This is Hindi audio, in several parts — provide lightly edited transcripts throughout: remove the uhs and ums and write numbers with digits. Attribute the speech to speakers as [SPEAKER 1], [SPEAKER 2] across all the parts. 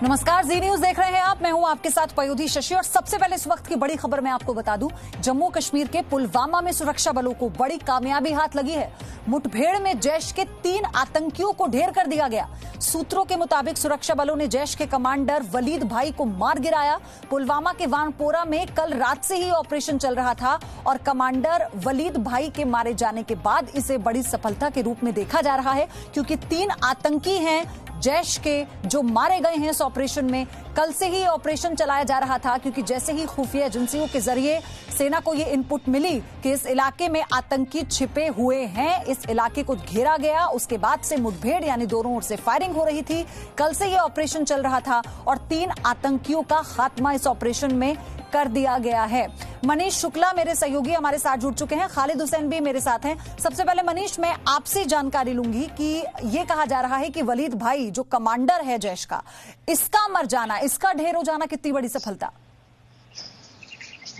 [SPEAKER 1] नमस्कार, जी न्यूज देख रहे हैं आप। मैं हूं आपके साथ पयोधी शशि और सबसे पहले इस वक्त की बड़ी खबर मैं आपको बता दूं। जम्मू कश्मीर के पुलवामा में सुरक्षा बलों को बड़ी कामयाबी हाथ लगी है। मुठभेड़ में जैश के 3 आतंकियों को ढेर कर दिया गया। सूत्रों के मुताबिक सुरक्षा बलों ने जैश के कमांडर वलीद भाई को मार गिराया। पुलवामा के वानपोरा में कल रात से ही ऑपरेशन चल रहा था और कमांडर वलीद भाई के मारे जाने के बाद इसे बड़ी सफलता के रूप में देखा जा रहा है, क्योंकि 3 आतंकी हैं जैश के जो मारे गए हैं इस ऑपरेशन में। कल से ही ऑपरेशन चलाया जा रहा था, क्योंकि जैसे ही खुफिया एजेंसियों के जरिए सेना को ये इनपुट मिली कि इस इलाके में आतंकी छिपे हुए हैं, इस इलाके को घेरा गया। उसके बाद से मुठभेड़ यानी दोनों ओर से फायरिंग हो रही थी। कल से ये ऑपरेशन चल रहा था और 3 आतंकियों का खात्मा इस ऑपरेशन में कर दिया गया है। मनीष शुक्ला मेरे सहयोगी हमारे साथ जुड़ चुके हैं, खालिद हुसैन भी मेरे साथ हैं। सबसे पहले मनीष, मैं आपसे जानकारी लूंगी कि ये कहा जा रहा है कि वलीद भाई जो कमांडर है जैश का, इसका मर जाना, इसका ढेर हो जाना कितनी बड़ी सफलता?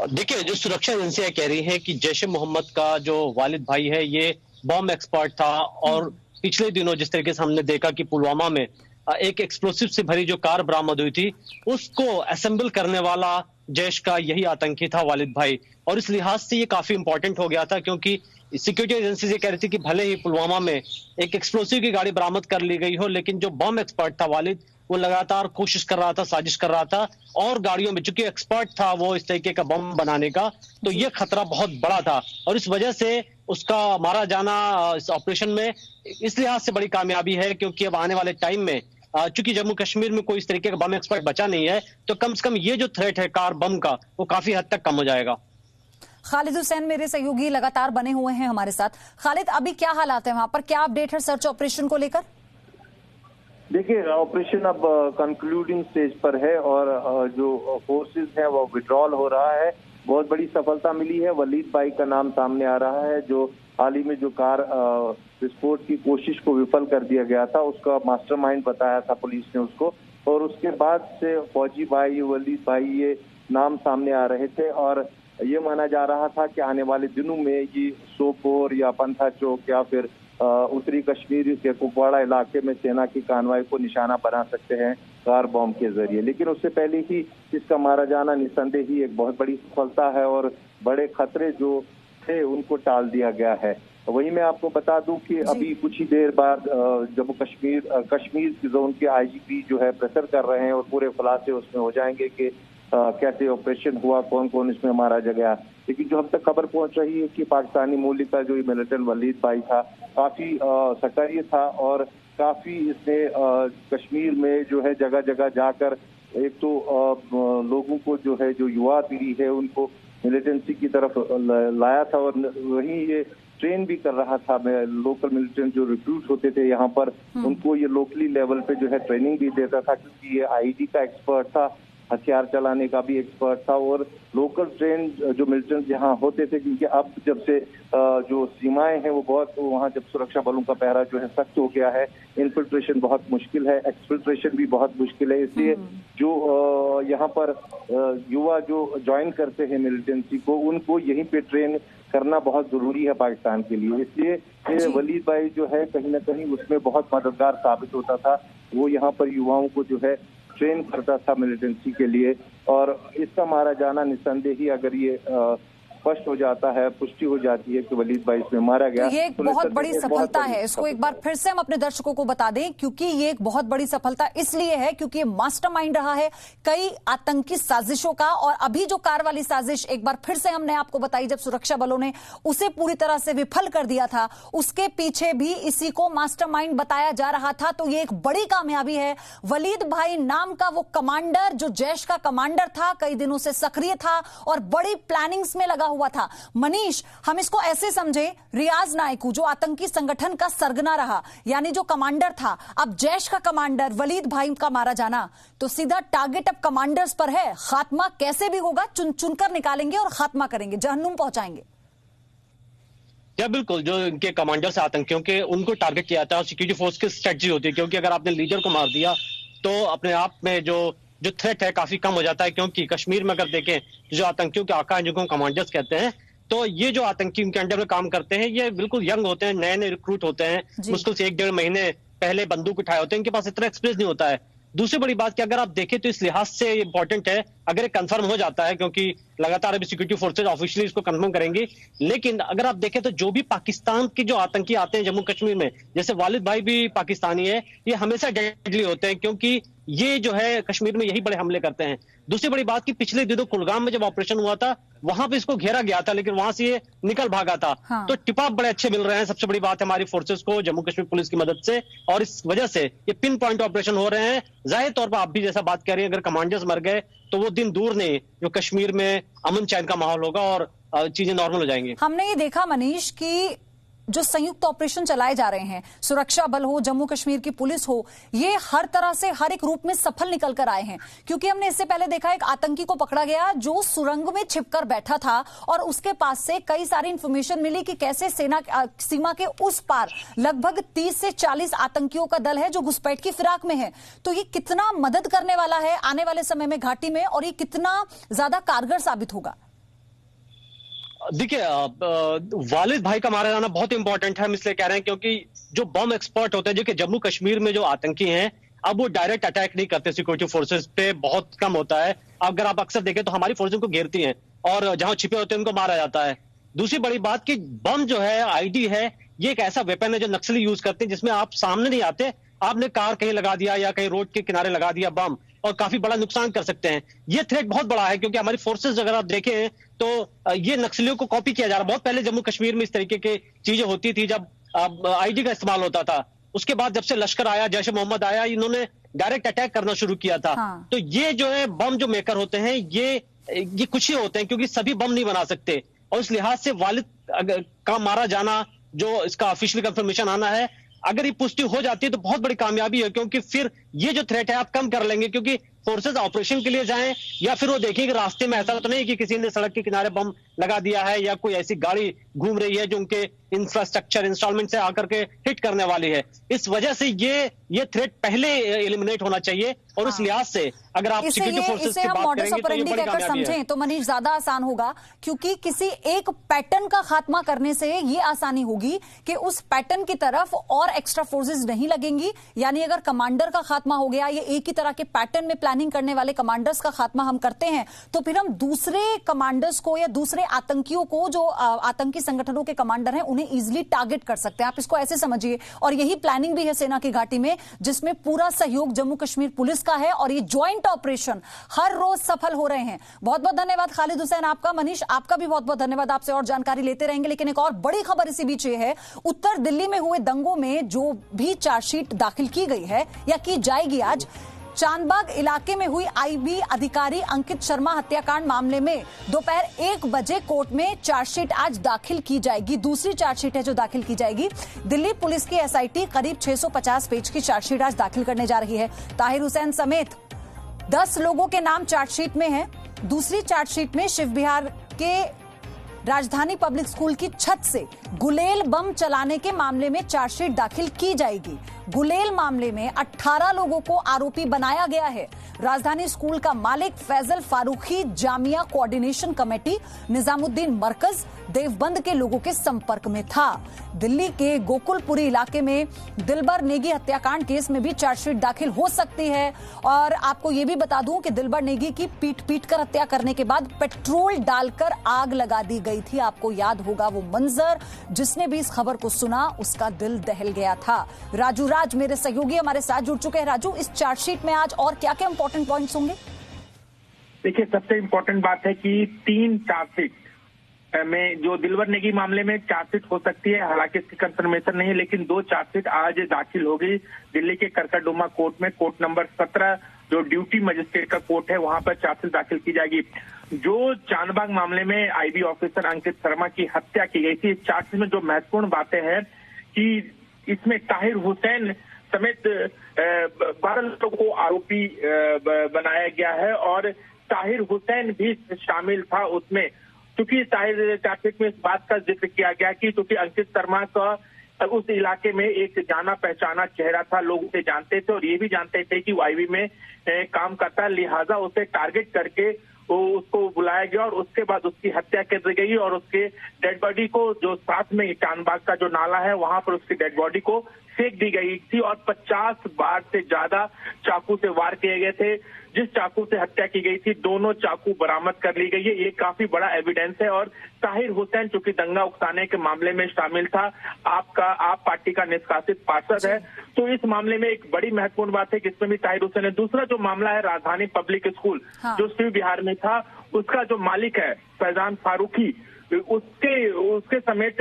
[SPEAKER 2] देखिए, जो सुरक्षा एजेंसियां कह रही हैं कि जैश ए मोहम्मद का जो वालिद भाई है ये बॉम्ब एक्सपर्ट था और पिछले दिनों जिस तरीके से हमने देखा कि पुलवामा में एक एक्सप्लोसिव से भरी जो कार बरामद हुई थी उसको असेंबल करने वाला जैश का यही आतंकी था वालिद भाई। और इस लिहाज से ये काफी इंपॉर्टेंट हो गया था, क्योंकि सिक्योरिटी एजेंसी ये कह रही थी कि भले ही पुलवामा में एक एक्सप्लोसिव की गाड़ी बरामद कर ली गई हो, लेकिन जो बॉम्ब एक्सपर्ट था वालिद, वो लगातार कोशिश कर रहा था, साजिश कर रहा था और गाड़ियों में, चूंकि एक्सपर्ट था वो इस तरीके का बम बनाने का, तो ये खतरा बहुत बड़ा था और इस वजह से उसका मारा जाना इस ऑपरेशन में इस लिहाज से बड़ी कामयाबी है, क्योंकि अब आने वाले टाइम में चूंकि जम्मू कश्मीर में कोई इस तरीके का बम एक्सपर्ट बचा नहीं है, तो कम से कम ये जो थ्रेट है कार बम का, वो काफी हद तक कम हो जाएगा।
[SPEAKER 1] खालिद हुसैन मेरे सहयोगी लगातार बने हुए हैं हमारे साथ। खालिद, अभी क्या हालात है वहां पर, क्या अपडेट है सर्च ऑपरेशन को लेकर?
[SPEAKER 3] देखिए, ऑपरेशन अब कंक्लूडिंग स्टेज पर है और जो फोर्सेस हैं वो विड्रॉल हो रहा है। बहुत बड़ी सफलता मिली है। वलीद भाई का नाम सामने आ रहा है, जो हाल ही में जो कार विस्फोट की कोशिश को विफल कर दिया गया था, उसका मास्टरमाइंड बताया था पुलिस ने उसको। और उसके बाद से फौजी भाई, वलीद भाई, ये नाम सामने आ रहे थे और ये माना जा रहा था कि आने वाले दिनों में ये सोपोर या पंथा चौक या फिर उत्तरी कश्मीर के कुपवाड़ा इलाके में सेना की कार्रवाई को निशाना बना सकते हैं कार बॉम्ब के जरिए। लेकिन उससे पहले ही इसका मारा जाना निस्संदेह ही एक बहुत बड़ी सफलता है और बड़े खतरे जो थे उनको टाल दिया गया है। वही मैं आपको बता दूं कि अभी कुछ ही देर बाद जम्मू कश्मीर की जोन के आईजीपी जो है प्रेशर कर रहे हैं और पूरे खुलासे उसमें हो जाएंगे कि कैसे ऑपरेशन हुआ, कौन कौन इसमें मारा गया। लेकिन जो अब तक खबर पहुंच रही है कि पाकिस्तानी मूल्य का जो मिलिटेंट वलीद भाई था काफी सक्रिय था और काफी इसने कश्मीर में जो है जगह जगह जाकर एक तो लोगों को जो है, जो युवा पीढ़ी है, उनको मिलिटेंसी की तरफ लाया था और वहीं ये ट्रेन भी कर रहा था। लोकल मिलिटेंट जो रिक्रूट होते थे यहाँ पर, उनको ये लोकली लेवल पे जो है ट्रेनिंग भी देता था, क्योंकि ये आईडी का एक्सपर्ट था, हथियार चलाने का भी एक्सपर्ट था और लोकल ट्रेन जो मिलिटेंट यहाँ होते थे, क्योंकि अब जब से जो सीमाएं हैं वो बहुत, वहाँ जब सुरक्षा बलों का पहरा जो है सख्त हो गया है, इन्फिल्ट्रेशन बहुत मुश्किल है, एक्सफिल्ट्रेशन भी बहुत मुश्किल है। इसलिए जो यहाँ पर युवा जो ज्वाइन करते हैं मिलिटेंसी को, उनको यहीं पे ट्रेन करना बहुत जरूरी है पाकिस्तान के लिए। इसलिए वलीद भाई जो है कहीं ना कहीं उसमें बहुत मददगार साबित होता था। वो यहाँ पर युवाओं को जो है ट्रेन करता था मिलिटेंसी के लिए और इसका मारा जाना निस्संदेह ही, अगर ये स्पष्ट हो जाता है, पुष्टि हो जाती है कि वलीद भाई इसमें मारा गया,
[SPEAKER 1] तो ये एक बहुत बड़ी सफलता है। इसको एक बार फिर से हम अपने दर्शकों को बता दें, क्योंकि ये एक बहुत बड़ी सफलता इसलिए है क्योंकि ये मास्टरमाइंड रहा है कई आतंकी साजिशों का। और अभी जो कार वाली साजिश एक बार फिर से हमने आपको बताई, जब सुरक्षा बलों ने उसे पूरी तरह से विफल कर दिया था, उसके पीछे भी इसी को मास्टरमाइंड बताया जा रहा था। तो ये एक बड़ी कामयाबी है। वलीद भाई नाम का वो कमांडर जो जैश का कमांडर था, कई दिनों से सक्रिय था और बड़ी प्लानिंग्स में लगा हुआ था। मनीष, हम इसको ऐसे समझे, रियाज नायकू जो आतंकी संगठन का सरगना रहा, यानी जो कमांडर था, अब जैश का कमांडर वलीद भाई का मारा जाना, तो सीधा टारगेट अब कमांडर्स पर है। खात्मा कैसे भी होगा, चुन चुनकर निकालेंगे और खात्मा करेंगे, जहन्नुम पहुंचाएंगे।
[SPEAKER 2] या बिल्कुल, जो इनके कमांडर्स आतंकियों के, उनको टारगेट किया था। सिक्योरिटी फोर्स की स्ट्रेटजी होती है, क्योंकि अगर आपने लीडर को मार दिया तो अपने आप में जो थ्रेट है काफी कम हो जाता है। क्योंकि कश्मीर में अगर देखें, जो आतंकियों के आका हैं, जिनको कमांडर्स कहते हैं, तो ये जो आतंकी उनके अंडर में काम करते हैं, ये बिल्कुल यंग होते हैं, नए नए रिक्रूट होते हैं, मुश्किल से 1-1.5 महीने पहले बंदूक उठाए होते हैं, इनके पास इतना एक्सपीरियंस नहीं होता है। दूसरी बड़ी बात कि अगर आप देखें तो इस लिहाज से इंपॉर्टेंट है, अगर ये कंफर्म हो जाता है, क्योंकि लगातार अभी सिक्योरिटी फोर्सेज ऑफिशियली इसको कंफर्म करेंगी, लेकिन अगर आप देखें तो जो भी पाकिस्तान के जो आतंकी आते हैं जम्मू कश्मीर में, जैसे वालिद भाई भी पाकिस्तानी है, ये हमेशा डेडली होते हैं, क्योंकि ये जो है कश्मीर में यही बड़े हमले करते हैं। दूसरी बड़ी बात कि पिछले दिनों कुलगाम में जब ऑपरेशन हुआ था, वहां पे इसको घेरा गया था, लेकिन वहां से ये निकल भागा था।
[SPEAKER 1] हाँ।
[SPEAKER 2] तो टिप ऑफ बड़े अच्छे मिल रहे हैं, सबसे बड़ी बात है हमारी फोर्सेस को जम्मू कश्मीर पुलिस की मदद से, और इस वजह से ये पिन पॉइंट ऑपरेशन हो रहे हैं। जाहिर तौर पर आप भी जैसा बात कर रही हैं, अगर कमांडर्स मर गए तो वो दिन दूर नहीं जो कश्मीर में अमन चैन का माहौल होगा और चीजें नॉर्मल हो जाएंगी।
[SPEAKER 1] हमने ये देखा मनीष कि जो संयुक्त ऑपरेशन चलाए जा रहे हैं, सुरक्षा बल हो, जम्मू कश्मीर की पुलिस हो, ये हर तरह से हर एक रूप में सफल निकल कर आए हैं। क्योंकि हमने इससे पहले देखा एक आतंकी को पकड़ा गया जो सुरंग में छिपकर बैठा था और उसके पास से कई सारी इंफॉर्मेशन मिली कि कैसे सीमा के उस पार लगभग 30 से 40 आतंकियों का दल है जो घुसपैठ की फिराक में है। तो ये कितना मदद करने वाला है आने वाले समय में घाटी में, और ये कितना ज्यादा कारगर साबित होगा?
[SPEAKER 2] देखिए, वालिद भाई का मारा जाना बहुत इंपॉर्टेंट है। हम इसलिए कह रहे हैं क्योंकि जो बम एक्सपर्ट होते हैं, जो कि जम्मू कश्मीर में जो आतंकी हैं, अब वो डायरेक्ट अटैक नहीं करते सिक्योरिटी फोर्सेस पे, बहुत कम होता है। अगर आप अक्सर देखें तो हमारी फोर्सेस को घेरती हैं और जहां छिपे होते हैं उनको मारा जाता है। दूसरी बड़ी बात कि बम जो है, आईडी है, ये एक ऐसा वेपन है जो नक्सली यूज करते हैं, जिसमें आप सामने नहीं आते, आपने कार कहीं लगा दिया या कहीं रोड के किनारे लगा दिया बम, और काफी बड़ा नुकसान कर सकते हैं। ये थ्रेट बहुत बड़ा है, क्योंकि हमारी फोर्सेस अगर आप देखें तो ये नक्सलियों को कॉपी किया जा रहा है। बहुत पहले जम्मू कश्मीर में इस तरीके की चीजें होती थी, जब आईडी का इस्तेमाल होता था। उसके बाद जब से लश्कर आया, जैश ए मोहम्मद आया, इन्होंने डायरेक्ट अटैक करना शुरू किया था।
[SPEAKER 1] हाँ।
[SPEAKER 2] तो ये जो है बम जो मेकर होते हैं, ये कुछ ही होते हैं, क्योंकि सभी बम नहीं बना सकते। और इस लिहाज से वालिद का मारा जाना, जो इसका ऑफिशियल कंफर्मेशन आना है, अगर ये पुष्टि हो जाती है तो बहुत बड़ी कामयाबी है, क्योंकि फिर ये जो थ्रेट है आप कम कर लेंगे। क्योंकि फोर्सेस ऑपरेशन के लिए जाएं या फिर वो देखें कि रास्ते में ऐसा तो नहीं कि किसी ने सड़क के किनारे बम लगा दिया है या कोई ऐसी गाड़ी घूम रही है जो उनके इंफ्रास्ट्रक्चर इंस्टॉलमेंट से आकर के हिट करने वाली है। इस वजह से ये थ्रेट पहले एलिमिनेट होना चाहिए, और उस लिहाज से अगर आप सिक्योरिटी फोर्सेस की बात करेंगे तो ये बड़ी कामयाबी है।
[SPEAKER 1] समझें तो मनीष ज्यादा आसान होगा, क्योंकि किसी एक पैटर्न का खात्मा करने से ये आसानी होगी कि उस पैटर्न की तरफ और एक्स्ट्रा फोर्सेस नहीं लगेंगी। यानी अगर कमांडर का खात्मा हो गया, ये एक ही तरह के पैटर्न में प्लानिंग करने वाले कमांडर्स का खात्मा हम करते हैं, तो फिर हम दूसरे कमांडर्स को या दूसरे आतंकियों को, जो आतंकी संगठनों के कमांडर हैं, उन्हें इजीली टारगेट कर सकते हैं। आप इसको ऐसे समझिए। और यही प्लानिंग भी है सेना की घाटी में, जिसमें पूरा सहयोग जम्मू कश्मीर पुलिस का है, और ये ज्वाइंट ऑपरेशन हर रोज सफल हो रहे हैं। बहुत बहुत धन्यवाद खालिद हुसैन आपका। मनीष, आपका भी बहुत बहुत धन्यवाद। आपसे और जानकारी लेते रहेंगे। लेकिन एक और बड़ी खबर इसी बीच ये है, उत्तर दिल्ली में हुए दंगों में जो भी चार्जशीट दाखिल की गई है या की जाएगी आज, चांदबाग इलाके में हुई आईबी अधिकारी अंकित शर्मा हत्याकांड मामले में दोपहर 1 बजे कोर्ट में चार्जशीट आज दाखिल की जाएगी। दूसरी चार्जशीट है जो दाखिल की जाएगी। दिल्ली पुलिस की एसआईटी करीब 650 पेज की चार्जशीट आज दाखिल करने जा रही है। ताहिर हुसैन समेत 10 लोगों के नाम चार्जशीट में हैं। दूसरी चार्जशीट में शिव बिहार के राजधानी पब्लिक स्कूल की छत से गुलेल बम चलाने के मामले में चार्जशीट दाखिल की जाएगी। गुलेल मामले में 18 लोगों को आरोपी बनाया गया है। राजधानी स्कूल का मालिक फैजल फारूकी जामिया कोऑर्डिनेशन कमेटी निजामुद्दीन मरकज देवबंद के लोगों के संपर्क में था। दिल्ली के गोकुलपुरी इलाके में दिलबर नेगी हत्याकांड केस में भी चार्जशीट दाखिल हो सकती है। और आपको यह भी बता दूं कि दिलबर नेगी की पीट कर हत्या करने के बाद पेट्रोल डालकर आग लगा दी गई थी। आपको याद होगा वो मंजर, जिसने भी इस खबर को सुना उसका दिल दहल गया था। राजू राज मेरे सहयोगी हमारे साथ जुड़ चुके हैं। राजू, इस चार्जशीट में आज और क्या क्या इंपॉर्टेंट पॉइंट्स होंगे?
[SPEAKER 4] देखिए, सबसे इंपॉर्टेंट बात है कि 3 चार्जशीट में जो दिलबर नेगी मामले में चार्जशीट हो सकती है, हालांकि इसकी कंफर्मेशन नहीं है, लेकिन 2 चार्जशीट आज दाखिल होगी दिल्ली के करकरडुमा कोर्ट में। कोर्ट नंबर 17 जो ड्यूटी मजिस्ट्रेट का कोर्ट है, वहां पर चार्जशीट दाखिल की जाएगी। जो चांदबाग मामले में आईबी ऑफिसर अंकित शर्मा की हत्या की गई थी, इस चार्जशीट में जो महत्वपूर्ण बातें हैं कि इसमें ताहिर हुसैन समेत 12 लोगों को आरोपी बनाया गया है, और ताहिर हुसैन भी शामिल था उसमें। क्योंकि ताहिर चार्जशीट में इस बात का जिक्र किया गया कि क्योंकि अंकित शर्मा का उस इलाके में एक जाना पहचाना चेहरा था, लोग उसे जानते थे और ये भी जानते थे कि वो आईबी में काम करता, लिहाजा उसे टारगेट करके वो उसको बुलाया गया और उसके बाद उसकी हत्या कर दी गई। और उसके डेड बॉडी को जो साथ में चांदबाग का जो नाला है, वहां पर उसकी डेड बॉडी को फेंक दी गई थी और 50 बार से ज्यादा चाकू से वार किए गए थे। जिस चाकू से हत्या की गई थी, दोनों चाकू बरामद कर ली गई है। ये काफी बड़ा एविडेंस है। और ताहिर हुसैन चूंकि दंगा उकसाने के मामले में शामिल था, आप पार्टी का निष्कासित पार्षद है, तो इस मामले में एक बड़ी महत्वपूर्ण बात है कि इसमें भी ताहिर हुसैन है। दूसरा जो मामला है राजधानी पब्लिक स्कूल, जो शिव बिहार में था, उसका जो मालिक है फैजान फारूकी, उसके समेत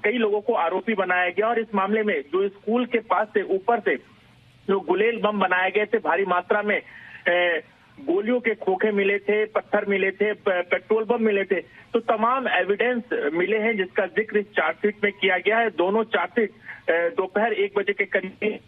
[SPEAKER 4] कई लोगों को आरोपी बनाया गया। और इस मामले में जो स्कूल के पास से ऊपर से जो गुलेल बम बनाए गए थे, भारी मात्रा में गोलियों के खोखे मिले थे, पत्थर मिले थे, पेट्रोल बम मिले थे, तो तमाम एविडेंस मिले हैं जिसका जिक्र इस चार्जशीट में किया गया है। दोनों चार्जशीट दोपहर 1 बजे के करीब।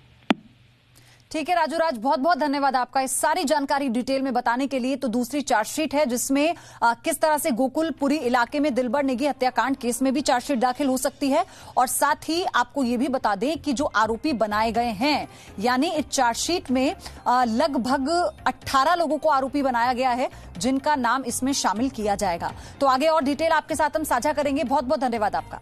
[SPEAKER 1] ठीक है राजू राज, बहुत बहुत धन्यवाद आपका इस सारी जानकारी डिटेल में बताने के लिए। तो दूसरी चार्जशीट है जिसमें किस तरह से गोकुलपुरी इलाके में दिलबर नेगी हत्याकांड केस में भी चार्जशीट दाखिल हो सकती है। और साथ ही आपको ये भी बता दें कि जो आरोपी बनाए गए हैं, यानी इस चार्जशीट में लगभग 18 लोगों को आरोपी बनाया गया है जिनका नाम इसमें शामिल किया जाएगा। तो आगे और डिटेल आपके साथ हम साझा करेंगे। बहुत बहुत धन्यवाद आपका।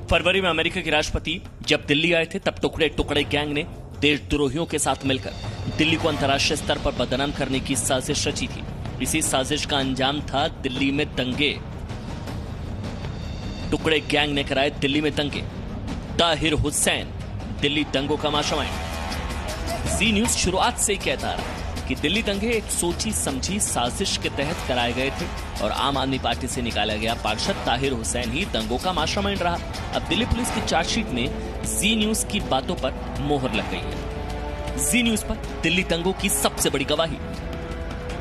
[SPEAKER 5] फरवरी में अमेरिका के राष्ट्रपति जब दिल्ली आए थे, तब टुकड़े टुकड़े गैंग ने देशद्रोहियों के साथ मिलकर दिल्ली को अंतर्राष्ट्रीय स्तर पर बदनाम करने की साजिश रची थी। इसी साजिश का अंजाम था दिल्ली में दंगे। टुकड़े गैंग ने कराए दिल्ली में दंगे। ताहिर हुसैन दिल्ली दंगों का मास्टरमाइंड। जी न्यूज शुरुआत से ही कहता रहा कि दिल्ली दंगे एक सोची समझी साजिश के तहत कराए गए थे और आम आदमी पार्टी से निकाला गया पार्षद ताहिर हुसैन ही दंगों का मास्टरमाइंड रहा। अब दिल्ली पुलिस की चार्जशीट में जी न्यूज की बातों पर मोहर लग गई है। जी न्यूज पर दिल्ली दंगों की सबसे बड़ी गवाही।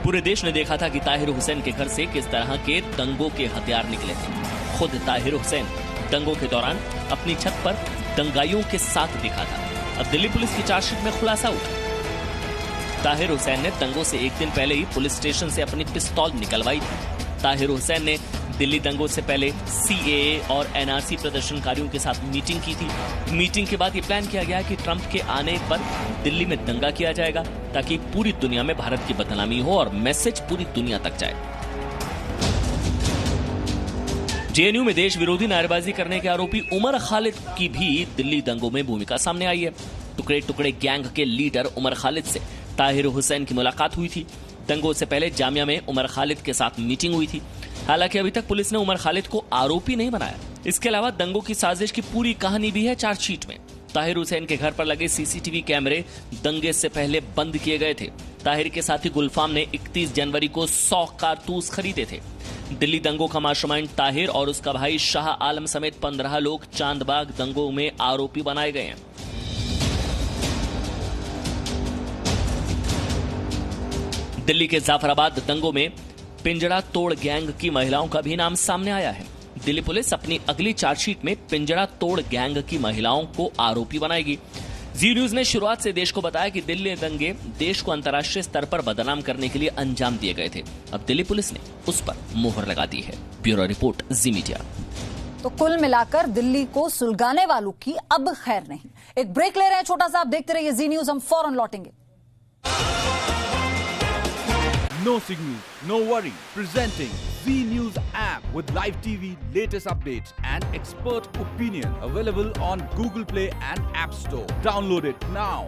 [SPEAKER 5] पूरे देश ने देखा था कि ताहिर हुसैन के घर से किस तरह के दंगों के हथियार निकले थे। खुद ताहिर हुसैन दंगों के दौरान अपनी छत पर दंगाइयों के साथ दिखा था। अब दिल्ली पुलिस की चार्जशीट में खुलासा हुआ। ताहिर हुसैन ने दंगों से एक दिन पहले ही पुलिस स्टेशन से अपनी पिस्तौल निकलवाई थी। ताहिर हुसैन ने दिल्ली दंगों से पहले सीएए और एनआरसी प्रदर्शनकारियों के साथ मीटिंग की थी। मीटिंग के बाद ये प्लान किया गया कि ट्रंप के आने पर दिल्ली में दंगा किया जाएगा ताकि पूरी दुनिया में भारत की बदनामी हो और मैसेज पूरी दुनिया तक जाए। जेएनयू में देश विरोधी नारेबाजी करने के आरोपी उमर खालिद की भी दिल्ली दंगों में भूमिका सामने आई है। टुकड़े टुकड़े गैंग के लीडर उमर खालिद से ताहिर हुसैन की मुलाकात हुई थी। दंगों से पहले जामिया में उमर खालिद के साथ मीटिंग हुई थी। हालांकि अभी तक पुलिस ने उमर खालिद को आरोपी नहीं बनाया। इसके अलावा दंगों की साजिश की पूरी कहानी भी है चार्जशीट में। ताहिर हुसैन के घर पर लगे सीसीटीवी कैमरे दंगे से पहले बंद किए गए थे। ताहिर के साथी गुलफाम ने 31 जनवरी को 100 कारतूस खरीदे थे। दिल्ली दंगों का मास्टरमाइंड ताहिर और उसका भाई शाह आलम समेत 15 लोग चांदबाग दंगों में आरोपी बनाए गए हैं। दिल्ली के जाफराबाद दंगों में पिंजड़ा तोड़ गैंग की महिलाओं का भी नाम सामने आया है। दिल्ली पुलिस अपनी अगली चार्जशीट में पिंजड़ा तोड़ गैंग की महिलाओं को आरोपी बनाएगी। जी न्यूज ने शुरुआत से देश को बताया कि दिल्ली दंगे देश को अंतर्राष्ट्रीय स्तर पर बदनाम करने के लिए अंजाम दिए गए थे। अब दिल्ली पुलिस ने उस पर मोहर लगा दी है। ब्यूरो रिपोर्ट, जी मीडिया।
[SPEAKER 1] तो कुल मिलाकर दिल्ली को सुलगाने वालों की अब खैर नहीं। एक ब्रेक ले रहे हैं छोटा सा, आप देखते रहिए जी न्यूज, हम फौरन लौटेंगे।
[SPEAKER 6] No signal, no worry. Presenting Z News app with live TV, latest updates and expert opinion. Available on Google Play and App Store. Download it now.